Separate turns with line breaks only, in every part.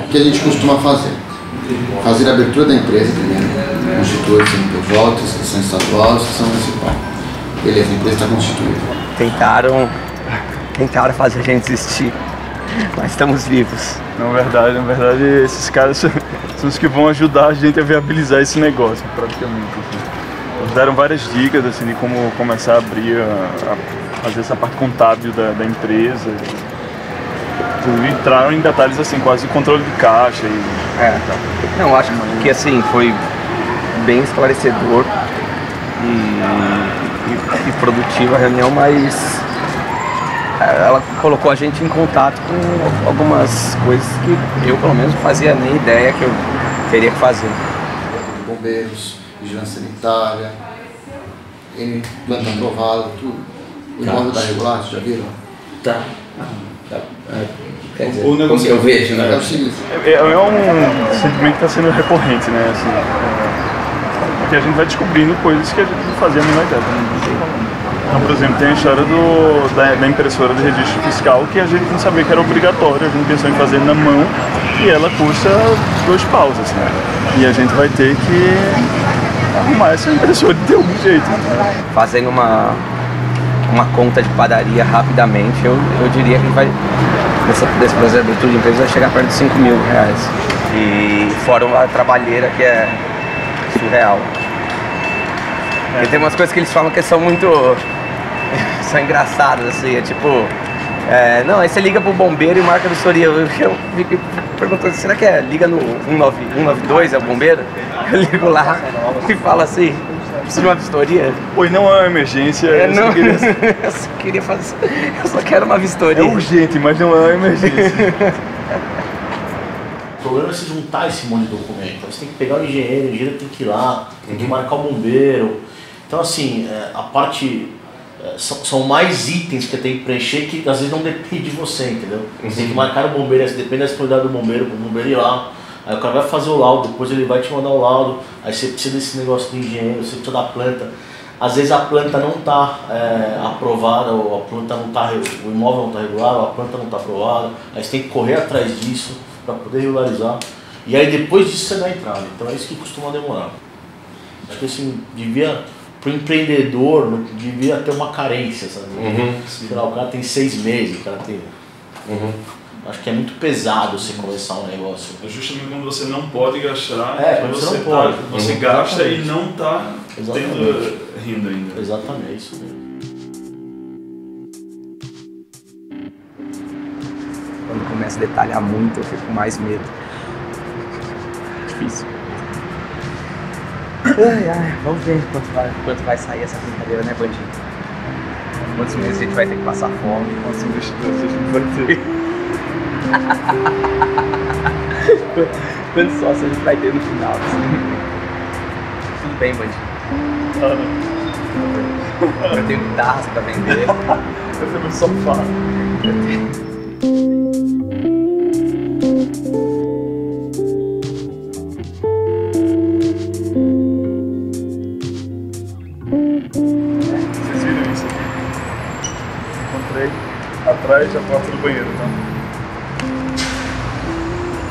que a gente costuma fazer? Fazer a abertura da empresa primeiro, constituir o CNPJ, inscrição estadual, inscrição municipal. Beleza, a empresa está constituída.
Tentaram fazer a gente desistir, mas estamos vivos.
Na verdade, esses caras são os que vão ajudar a gente a viabilizar esse negócio, praticamente. Assim. Eles deram várias dicas assim, de como começar a abrir, a fazer essa parte contábil da empresa. E entraram em detalhes assim, quase controle de caixa e tal.
Não, acho que assim, foi bem esclarecedor e produtiva a reunião, mas ela colocou a gente em contato com algumas coisas que eu, pelo menos, não fazia nem ideia que eu teria que fazer.
Bombeiros, vigilância sanitária, planta aprovada, tudo. O imóvel da regular, vocês já viram?
Tá. Quer dizer,
o negócio
eu vejo, né?
É o seguinte.
É um sentimento que está sendo recorrente, né? Assim, porque a gente vai descobrindo coisas que a gente não fazia a menor ideia. Então, por exemplo, tem a história da impressora de registro fiscal que a gente não sabia que era obrigatória, a gente pensou em fazer na mão e ela custa 2 paus, assim. E a gente vai ter que arrumar essa impressora de algum jeito. Né?
Fazendo uma conta de padaria rapidamente, eu diria que vai, desse processo de abertura de empresa, vai chegar perto de 5 mil reais. E fora a trabalheira, que é surreal. E tem umas coisas que eles falam que são muito... são engraçadas, assim, é tipo... não, aí você liga pro bombeiro e marca a vistoria. Eu fico perguntando, será que liga no 192, é o bombeiro? Eu ligo lá e falo assim, preciso de uma vistoria.
Oi, não é uma emergência,
eu só queria fazer... Eu só quero uma vistoria.
É urgente, mas não é uma emergência.
O problema é se juntar esse monte de documento. Você tem que pegar o engenheiro tem que ir lá, tem que marcar o bombeiro. Então, assim, a parte... são mais itens que tem que preencher que às vezes não depende de você, entendeu? Você tem que marcar o bombeiro, depende da disponibilidade do bombeiro, para o bombeiro ir lá. Aí o cara vai fazer o laudo, depois ele vai te mandar o laudo. Aí você precisa desse negócio do engenheiro, você precisa da planta. Às vezes a planta não está aprovada, ou a planta não está, o imóvel não está regular, ou a planta não está aprovada. Aí você tem que correr atrás disso para poder regularizar. E aí depois disso você dá a entrada. Então é isso que costuma demorar. Acho que assim, para o empreendedor, devia ter uma carência, sabe? Sei lá, o cara tem 6 meses, o cara tem... Acho que é muito pesado você começar um negócio.
É justamente quando você não pode gastar,
quando você não pode.
Você gasta e não está tendo renda ainda.
Exatamente, é isso mesmo.
Quando começa a detalhar muito, eu fico com mais medo. Difícil. Vamos ver quanto vai sair essa brincadeira, né, Bandinho? Quantos meses a gente vai ter que passar fome, quantos investidores a gente vai ter? Quantos sócios a gente vai ter no final? Assim? Tudo bem, Bandinho? Eu tenho guitarras pra vender.
Eu tenho um sofá. Vocês viram isso aqui? Encontrei atrás da porta do banheiro, tá?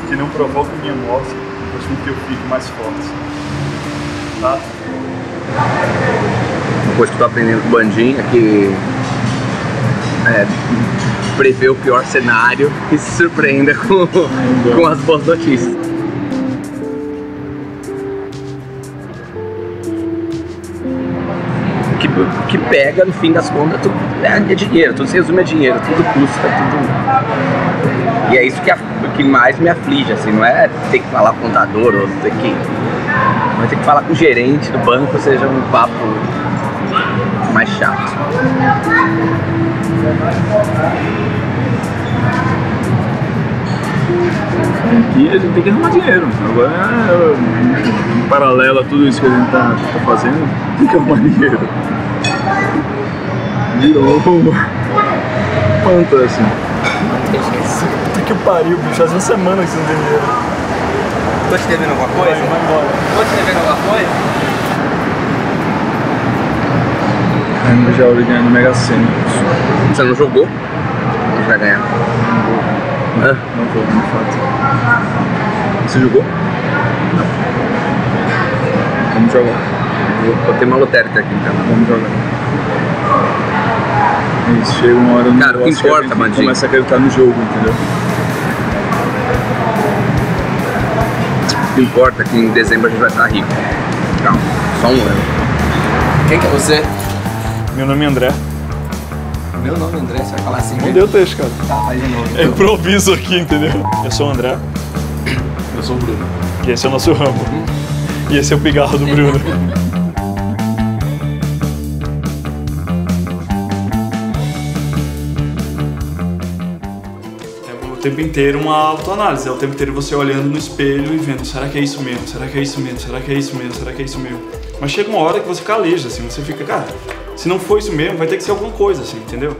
Que não provoca minha morte, mas com que eu fique mais forte. Tá?
Uma coisa que eu tô aprendendo com o Bandinho é que prever o pior cenário e se surpreenda com as boas notícias. O que pega, no fim das contas, tudo é dinheiro, tudo se resume a dinheiro, tudo custa, tudo... E é isso que mais me aflige, assim, não é ter que falar com o contador ou ter que falar com o gerente do banco, seja um papo mais chato.
Aqui a gente tem que arrumar dinheiro. Agora, em paralelo a tudo isso que a gente tá fazendo, tem que arrumar dinheiro. Virou uma planta assim. Puta que pariu, bicho. Faz uma semana que você não tem dinheiro.
Tô te devendo alguma coisa?
Vai embora.
Tô te devendo alguma coisa?
Ainda já olhei ganhar no Mega Sena.
Você não jogou? A gente vai ganhar.
Não vou, de fato. Você jogou? Não. Vamos jogar.
Vou ter uma lotérica aqui então.
Vamos jogar. Isso, chega uma hora no
cara, o que importa, Mandinho?
Começa a acreditar no jogo, entendeu?
O que importa é que em dezembro a gente vai estar rico. Calma, só um ano. Quem que é você?
Meu nome é André.
Meu nome é André, você vai falar assim
Não
mesmo?
deu texto, cara.
Tá, faz de novo.
É improviso aqui, entendeu? Eu sou o André.
Eu sou o Bruno.
E esse é o nosso Rambo. E esse é o pigarro do Bruno. O tempo inteiro uma autoanálise, é o tempo inteiro você olhando no espelho e vendo, será que é isso mesmo? Será que é isso mesmo? Será que é isso mesmo? Será que é isso mesmo? Mas chega uma hora que você caleja, assim, você fica, cara, se não for isso mesmo, vai ter que ser alguma coisa, assim, entendeu?